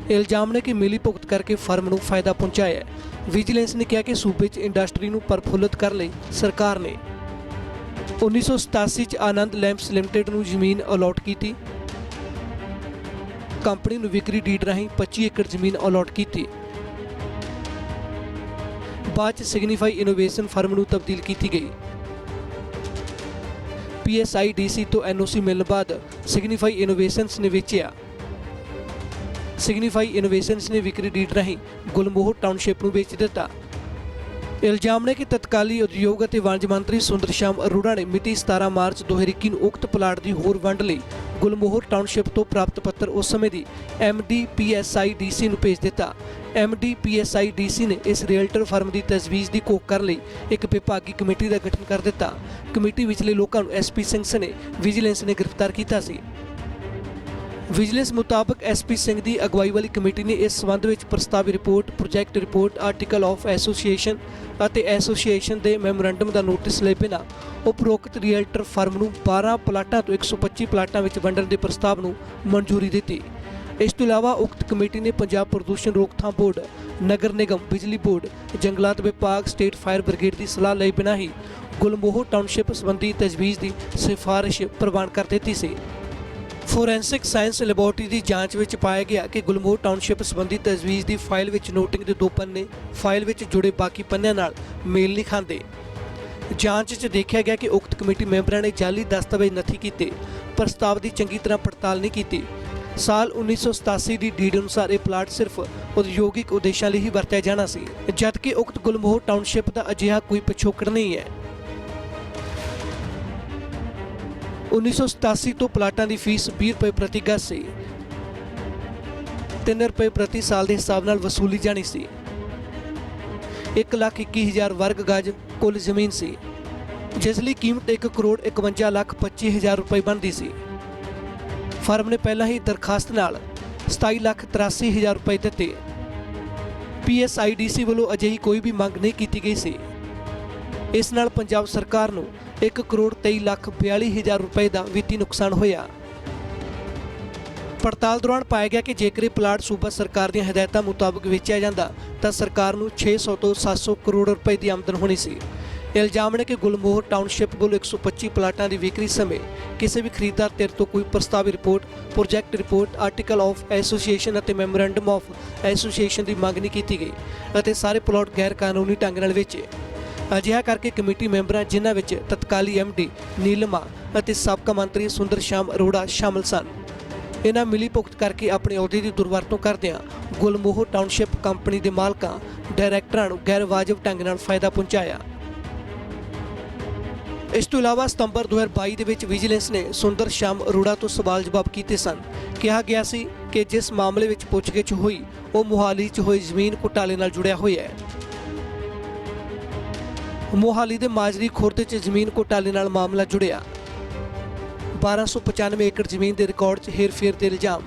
ਇਲਜ਼ਾਮ ਨੇ ਕਿ ਮਿਲੀ ਭੁਗਤ ਕਰਕੇ ਫਰਮ ਨੂੰ ਫਾਇਦਾ ਪਹੁੰਚਾਇਆ ਹੈ। ਵਿਜੀਲੈਂਸ ਨੇ ਕਿਹਾ ਕਿ ਸੂਬੇ 'ਚ ਇੰਡਸਟਰੀ ਨੂੰ ਪ੍ਰਫੁੱਲਤ ਕਰਨ ਲਈ ਸਰਕਾਰ ਨੇ 1987 'ਚ ਆਨੰਦ ਲੈਂਪਸ ਲਿਮਟਿਡ ਨੂੰ ਜ਼ਮੀਨ ਅਲਾਟ ਕੀਤੀ। ਕੰਪਨੀ ਨੂੰ ਵਿਕਰੀ ਡੀਡ ਰਾਹੀਂ 25 ਏਕੜ ਜ਼ਮੀਨ ਅਲਾਟ ਕੀਤੀ। ਬਾਅਦ 'ਚ ਸਿਗਨੀਫਾਈ ਇਨੋਵੇਸ਼ਨ ਫਰਮ ਨੂੰ ਤਬਦੀਲ ਕੀਤੀ ਗਈ। PSIDC ਤੋਂ NOC ਮਿਲਣ ਬਾਅਦ ਸਿਗਨੀਫਾਈ ਇਨੋਵੇਸ਼ਨਸ ਨੇ ਵੇਚਿਆ। ਸਿਗਨੀਫਾਈ ਇਨੋਵੇਸ਼ਨਸ ਨੇ ਵਿਕਰੀ ਡੀਡ ਰਾਹੀਂ ਗੁਲਮੋਹਰ ਟਾਊਨਸ਼ਿਪ ਨੂੰ ਵੇਚ ਦਿੱਤਾ। ਇਲਜ਼ਾਮ ਨੇ ਕਿ ਤਤਕਾਲੀ ਉਦਯੋਗ ਅਤੇ ਵਣਜ ਮੰਤਰੀ ਸੁੰਦਰ ਸ਼ਾਮ ਅਰੋੜਾ ਨੇ ਮਿਤੀ 17 ਮਾਰਚ 2021 ਨੂੰ ਉਕਤ ਪਲਾਟ ਦੀ ਹੋਰ ਵੰਡ ਲਈ ਗੁਲਮੋਹਰ ਟਾਊਨਸ਼ਿਪ ਤੋਂ ਪ੍ਰਾਪਤ ਪੱਤਰ ਉਸ ਸਮੇਂ ਦੀ MD PSIDC ਨੂੰ ਭੇਜ ਦਿੱਤਾ। MD PSIDC ਨੇ ਇਸ ਰੀਅਲਟਰ ਫਰਮ ਦੀ ਤਜਵੀਜ਼ ਦੀ ਘੋਖ ਕਰਨ ਲਈ ਇੱਕ ਵਿਭਾਗੀ ਕਮੇਟੀ ਦਾ ਗਠਨ ਕਰ ਦਿੱਤਾ। ਕਮੇਟੀ ਵਿਚਲੇ ਲੋਕਾਂ ਨੂੰ SP ਸਿੰਘ ਸਣੇ ਵਿਜੀਲੈਂਸ ਨੇ ਗ੍ਰਿਫਤਾਰ ਕੀਤਾ ਸੀ। ਵਿਜੀਲੈਂਸ ਮੁਤਾਬਕ SP ਸਿੰਘ ਦੀ ਅਗਵਾਈ ਵਾਲੀ ਕਮੇਟੀ ਨੇ ਇਸ ਸੰਬੰਧ ਵਿੱਚ ਪ੍ਰਸਤਾਵੀ report, project report, article of association ਅਤੇ ਐਸੋਸੀਏਸ਼ਨ ਦੇ ਮੈਮੋਰੈਂਡਮ ਦਾ ਨੋਟਿਸ ਲਏ ਬਿਨਾਂ ਉਪਰੋਕਤ ਰੀਅਲਟਰ ਫਰਮ ਨੂੰ 12 ਪਲਾਟਾਂ ਤੋਂ 125 ਪਲਾਟਾਂ ਵਿੱਚ ਵੰਡਣ ਦੇ ਪ੍ਰਸਤਾਵ ਨੂੰ ਮਨਜ਼ੂਰੀ ਦਿੱਤੀ। ਇਸ ਤੋਂ ਇਲਾਵਾ ਉਕਤ ਕਮੇਟੀ ਨੇ ਪੰਜਾਬ ਪ੍ਰਦੂਸ਼ਣ ਰੋਕਥਾਮ ਬੋਰਡ, ਨਗਰ ਨਿਗਮ, ਬਿਜਲੀ ਬੋਰਡ, ਜੰਗਲਾਤ ਵਿਭਾਗ, ਸਟੇਟ ਫਾਇਰ ਬ੍ਰਿਗੇਡ ਦੀ ਸਲਾਹ ਲਏ ਬਿਨਾਂ ਹੀ ਗੁਲਮੋਹਰ ਟਾਊਨਸ਼ਿਪ ਸੰਬੰਧੀ ਤਜਵੀਜ਼ ਦੀ ਸਿਫਾਰਿਸ਼ ਪ੍ਰਵਾਨ ਕਰ ਦਿੱਤੀ ਸੀ। ਫੋਰੈਂਸਿਕ ਸਾਇੰਸ ਲੈਬੋਰੇਟਰੀ ਦੀ ਜਾਂਚ ਵਿੱਚ ਪਾਇਆ ਗਿਆ ਕਿ ਗੁਲਮੋਹਰ ਟਾਊਨਸ਼ਿਪ ਸੰਬੰਧੀ ਤਜਵੀਜ਼ ਦੀ ਫਾਈਲ ਵਿੱਚ ਨੋਟਿੰਗ ਦੇ 2 ਪੰਨੇ ਫਾਈਲ ਵਿੱਚ ਜੁੜੇ ਬਾਕੀ ਪੰਨਿਆਂ ਨਾਲ ਮੇਲ ਨਹੀਂ ਖਾਂਦੇ। ਜਾਂਚ 'ਚ ਦੇਖਿਆ ਗਿਆ ਕਿ ਉਕਤ ਕਮੇਟੀ ਮੈਂਬਰਾਂ ਨੇ ਜਾਲੀ ਦਸਤਾਵੇਜ਼ ਨੱਥੀ ਕੀਤੇ, ਪ੍ਰਸਤਾਵ ਦੀ ਚੰਗੀ ਤਰ੍ਹਾਂ ਪੜਤਾਲ ਨਹੀਂ ਕੀਤੀ। ਸਾਲ 1987 ਦੀ ਡੀਡ ਅਨੁਸਾਰ ਇਹ ਪਲਾਟ ਸਿਰਫ ਉਦਯੋਗਿਕ ਉਦੇਸ਼ਾਂ ਲਈ ਹੀ ਵਰਤਿਆ ਜਾਣਾ ਸੀ, ਜਦਕਿ ਉਕਤ ਗੁਲਮੋਹਰ ਟਾਊਨਸ਼ਿਪ ਦਾ ਅਜਿਹਾ ਕੋਈ ਪਿਛੋਕੜ ਨਹੀਂ ਹੈ। 1987 ਤੋਂ ਪਲਾਟਾਂ ਦੀ ਫੀਸ 20 ਰੁਪਏ ਪ੍ਰਤੀ ਗਜ਼ ਸੀ। 3 ਰੁਪਏ ਪ੍ਰਤੀ ਸਾਲ ਦੇ ਹਿਸਾਬ ਨਾਲ ਵਸੂਲੀ ਜਾਣੀ ਸੀ। 1,21,000 ਵਰਗ ਗਜ਼ ਕੁੱਲ ਜ਼ਮੀਨ ਸੀ, ਜਿਸ ਲਈ ਕੀਮਤ 1,51,25,000 ਰੁਪਏ ਬਣਦੀ ਸੀ। ਫਰਮ ਨੇ ਪਹਿਲਾਂ ਹੀ ਦਰਖਾਸਤ ਨਾਲ 27,83,000 ਰੁਪਏ ਦਿੱਤੇ। PSIDC ਵੱਲੋਂ ਅਜਿਹੀ ਕੋਈ ਵੀ ਮੰਗ ਨਹੀਂ ਕੀਤੀ ਗਈ ਸੀ। ਇਸ ਨਾਲ ਪੰਜਾਬ ਸਰਕਾਰ ਨੂੰ 1,23,42,000 ਰੁਪਏ ਦਾ ਵਿੱਤੀ ਨੁਕਸਾਨ ਹੋਇਆ। ਪੜਤਾਲ ਦੌਰਾਨ ਪਾਇਆ ਗਿਆ ਕਿ ਜੇਕਰ ਇਹ ਪਲਾਟ ਸੂਬਾ ਸਰਕਾਰ ਦੀਆਂ ਹਦਾਇਤਾਂ ਮੁਤਾਬਕ ਵੇਚਿਆ ਜਾਂਦਾ ਤਾਂ ਸਰਕਾਰ ਨੂੰ 600 ਤੋਂ 700 ਕਰੋੜ ਰੁਪਏ ਦੀ ਆਮਦਨ ਹੋਣੀ ਸੀ। ਇਲਜ਼ਾਮ ਨੇ ਕਿ ਗੁਲਮੋਹਰ ਟਾਊਨਸ਼ਿਪ ਵੱਲੋਂ 125 ਪਲਾਟਾਂ ਦੀ ਵਿਕਰੀ ਸਮੇਂ ਕਿਸੇ ਵੀ ਖਰੀਦਦਾਰ ਧਿਰ ਤੋਂ ਕੋਈ ਪ੍ਰਸਤਾਵੀ report, project report, article of association ਅਤੇ ਮੈਮੋਰੈਂਡਮ ਆਫ ਐਸੋਸੀਏਸ਼ਨ ਦੀ ਮੰਗ ਨਹੀਂ ਕੀਤੀ ਗਈ ਅਤੇ ਸਾਰੇ ਪਲਾਟ ਗੈਰ ਕਾਨੂੰਨੀ ਢੰਗ ਨਾਲ ਵੇਚੇ। ਅਜਿਹਾ ਕਰਕੇ ਕਮੇਟੀ ਮੈਂਬਰਾਂ, ਜਿਨ੍ਹਾਂ ਵਿੱਚ ਤਤਕਾਲੀ MD ਨੀਲਮਾ ਅਤੇ ਸਾਬਕਾ ਮੰਤਰੀ ਸੁੰਦਰ ਸ਼ਾਮ ਅਰੋੜਾ ਸ਼ਾਮਲ ਸਨ, ਇਹਨਾਂ ਮਿਲੀ ਭੁਗਤ ਕਰਕੇ ਆਪਣੇ ਅਹੁਦੇ ਦੀ ਦੁਰਵਰਤੋਂ ਕਰਦਿਆਂ ਗੁਲਮੋਹਰ ਟਾਊਨਸ਼ਿਪ ਕੰਪਨੀ ਦੇ ਮਾਲਕਾਂ, ਡਾਇਰੈਕਟਰਾਂ ਨੂੰ ਗੈਰ ਵਾਜਬ ਢੰਗ ਨਾਲ ਫਾਇਦਾ ਪਹੁੰਚਾਇਆ। ਇਸ ਤੋਂ ਇਲਾਵਾ ਸਤੰਬਰ 2022 ਦੇ ਵਿੱਚ ਵਿਜੀਲੈਂਸ ਨੇ ਸੁੰਦਰ ਸ਼ਾਮ ਅਰੋੜਾ ਤੋਂ ਸਵਾਲ ਜਵਾਬ ਕੀਤੇ ਸਨ। ਕਿਹਾ ਗਿਆ ਸੀ ਕਿ ਜਿਸ ਮਾਮਲੇ ਵਿੱਚ ਪੁੱਛਗਿੱਛ ਹੋਈ ਉਹ ਮੋਹਾਲੀ 'ਚ ਹੋਏ ਜ਼ਮੀਨ ਘੁਟਾਲੇ ਨਾਲ ਜੁੜਿਆ ਹੋਇਆ ਹੈ। ਮੋਹਾਲੀ ਦੇ ਮਾਜਰੀ ਖੁਰਦ 'ਚ ਜ਼ਮੀਨ ਘੁਟਾਲੇ ਨਾਲ ਮਾਮਲਾ ਜੁੜਿਆ। 1295 ਏਕੜ ਜ਼ਮੀਨ ਦੇ ਰਿਕਾਰਡ 'ਚ ਹੇਰ-ਫੇਰ ਦੇ ਇਲਜ਼ਾਮ।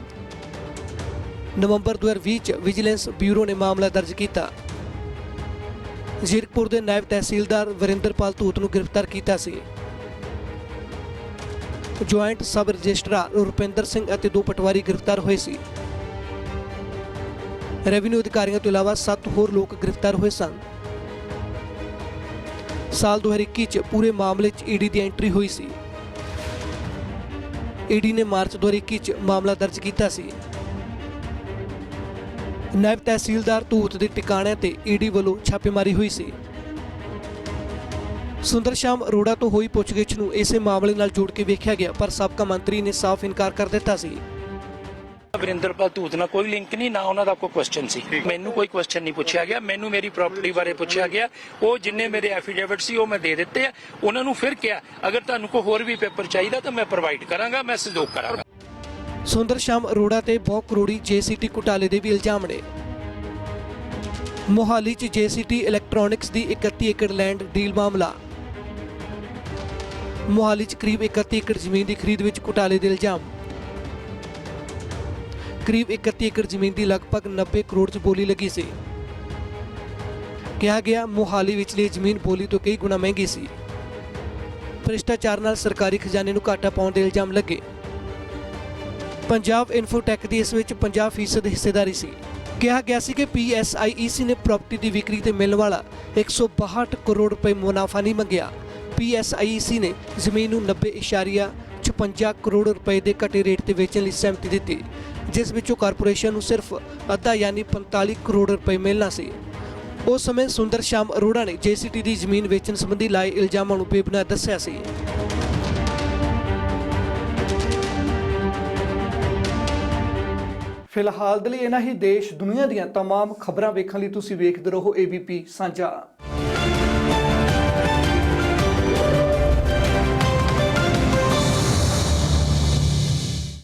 ਨਵੰਬਰ 2020 'ਚ ਵਿਜੀਲੈਂਸ ਬਿਊਰੋ ਨੇ ਮਾਮਲਾ ਦਰਜ ਕੀਤਾ। ਜ਼ੀਰਕਪੁਰ ਦੇ ਨਾਇਬ ਤਹਿਸੀਲਦਾਰ ਵਰਿੰਦਰਪਾਲ ਧੂਤ ਨੂੰ ਗ੍ਰਿਫਤਾਰ ਕੀਤਾ ਸੀ। Joint sub registrar Rupinder Singh ਅਤੇ 2 ਪਟਵਾਰੀ ਗ੍ਰਿਫਤਾਰ ਹੋਏ ਸੀ। ਰੈਵਨਿਊ ਅਧਿਕਾਰੀਆਂ ਤੋਂ ਇਲਾਵਾ 7 ਹੋਰ ਲੋਕ ਗ੍ਰਿਫਤਾਰ ਹੋਏ ਸਨ। ਸਾਲ 2021 'ਚ ਪੂਰੇ ਮਾਮਲੇ 'ਚ ED ਦੀ ਐਂਟਰੀ ਹੋਈ ਸੀ। ED ਨੇ ਮਾਰਚ 2021 'ਚ ਮਾਮਲਾ ਦਰਜ ਕੀਤਾ ਸੀ। ਨਾਇਬ ਤਹਿਸੀਲਦਾਰ ਧੂਤ ਦੇ ਟਿਕਾਣਿਆਂ ਤੇ ED ਵੱਲੋਂ ਛਾਪੇਮਾਰੀ ਹੋਈ ਸੀ। ਸੁੰਦਰ ਸ਼ਾਮ ਅਰੋੜਾ ਤੋਂ ਹੋਈ ਪੁੱਛਗਿੱਛ ਨੂੰ ਇਸੇ ਮਾਮਲੇ ਨਾਲ ਜੋੜ ਕੇ ਵੇਖਿਆ ਗਿਆ, ਪਰ ਸਾਬਕਾ ਮੰਤਰੀ ਨੇ ਸਾਫ਼ ਇਨਕਾਰ ਕਰ ਦਿੱਤਾ ਸੀ। ਵਰਿੰਦਰਪਾਲ ਧੂਤ ਨਾਲ ਕੋਈ ਲਿੰਕ ਨਹੀਂ, ਨਾ ਉਹਨਾਂ ਦਾ ਕੋਈ ਕੁਐਸਚਨ ਸੀ। ਮੈਨੂੰ ਕੋਈ ਕੁਐਸਚਨ ਨਹੀਂ ਪੁੱਛਿਆ ਗਿਆ। ਮੈਨੂੰ ਮੇਰੀ ਪ੍ਰਾਪਰਟੀ ਬਾਰੇ ਪੁੱਛਿਆ ਗਿਆ। ਉਹ ਜਿੰਨੇ ਮੇਰੇ ਐਫੀਡੇਵਿਟ ਸੀ ਉਹ ਮੈਂ ਦੇ ਦਿੱਤੇ ਆ। ਉਹਨਾਂ ਨੂੰ ਫਿਰ ਕਿਹਾ ਅਗਰ ਤੁਹਾਨੂੰ ਕੋਈ ਹੋਰ ਵੀ ਪੇਪਰ ਚਾਹੀਦਾ ਤਾਂ ਮੈਂ ਪ੍ਰੋਵਾਈਡ ਕਰਾਂਗਾ, ਮੈਂ ਸਹਿਯੋਗ ਕਰਾਂਗਾ। ਸੁੰਦਰ ਸ਼ਾਮ ਅਰੋੜਾ ਤੇ ਬਹੁ ਕਰੋੜੀ JCT ਘੁਟਾਲੇ ਦੇ ਵੀ ਇਲਜ਼ਾਮ ਨੇ। ਮੋਹਾਲੀ 'ਚ JCT ਇਲੈਕਟ੍ਰੋਨਿਕਸ ਦੀ 31 ਏਕੜ ਲੈਂਡ ਡੀਲ ਮਾਮਲਾ। ਮੋਹਾਲੀ 'ਚ ਕਰੀਬ 31 ਏਕੜ ਜ਼ਮੀਨ ਦੀ ਖਰੀਦ ਵਿੱਚ ਘੁਟਾਲੇ ਦੇ ਇਲਜ਼ਾਮ। ਕਰੀਬ 31 ਏਕੜ ਜ਼ਮੀਨ ਦੀ ਲਗਭਗ 90 ਕਰੋੜ 'ਚ ਬੋਲੀ ਲੱਗੀ ਸੀ। ਕਿਹਾ ਗਿਆ ਮੋਹਾਲੀ ਵਿਚਲੀ ਜ਼ਮੀਨ ਬੋਲੀ ਤੋਂ ਕਈ ਗੁਣਾ ਮਹਿੰਗੀ ਸੀ। ਭ੍ਰਿਸ਼ਟਾਚਾਰ ਨਾਲ ਸਰਕਾਰੀ ਖਜ਼ਾਨੇ ਨੂੰ ਘਾਟਾ ਪਾਉਣ ਦੇ ਇਲਜ਼ਾਮ ਲੱਗੇ। ਪੰਜਾਬ ਇਨਫੋਟੈਕ ਦੀ ਇਸ ਵਿੱਚ 50% ਹਿੱਸੇਦਾਰੀ ਸੀ। ਕਿਹਾ ਗਿਆ ਸੀ ਕਿ PSIEC ਨੇ ਪ੍ਰਾਪਰਟੀ ਦੀ ਵਿਕਰੀ ਤੇ ਮਿਲਣ ਵਾਲਾ 162 ਕਰੋੜ ਰੁਪਏ ਮੁਨਾਫਾ ਨਹੀਂ ਮੰਗਿਆ। PSIEC ਨੇ ਜ਼ਮੀਨ ਨੂੰ 90.56 ਕਰੋੜ ਰੁਪਏ ਦੇ ਘਟੇ ਰੇਟ ਤੇ ਵੇਚਣ ਲਈ ਸਹਿਮਤੀ ਦਿੱਤੀ, ਜਿਸ ਵਿੱਚੋਂ ਕਾਰਪੋਰੇਸ਼ਨ ਨੂੰ ਸਿਰਫ ਅੱਧਾ ਯਾਨੀ 45 ਕਰੋੜ ਰੁਪਏ ਮਿਲਣਾ ਸੀ। ਉਸ ਸਮੇਂ ਸੁੰਦਰ ਸ਼ਾਮ ਅਰੋੜਾ ਨੇ JCT ਦੀ ਜ਼ਮੀਨ ਵੇਚਣ ਸੰਬੰਧੀ ਲਾਏ ਇਲਜ਼ਾਮਾਂ ਨੂੰ ਬੇਬੁਨਿਆਦ ਦੱਸਿਆ ਸੀ। ਫਿਲਹਾਲ ਦੇ ਲਈ ਇਹਨਾਂ ਹੀ ਦੇਸ਼ ਦੁਨੀਆ ਦੀਆਂ तमाम ਖਬਰਾਂ ਵੇਖਣ ਲਈ ਤੁਸੀਂ ਵੇਖਦੇ ਰਹੋ ABP ਸਾਂਝਾ।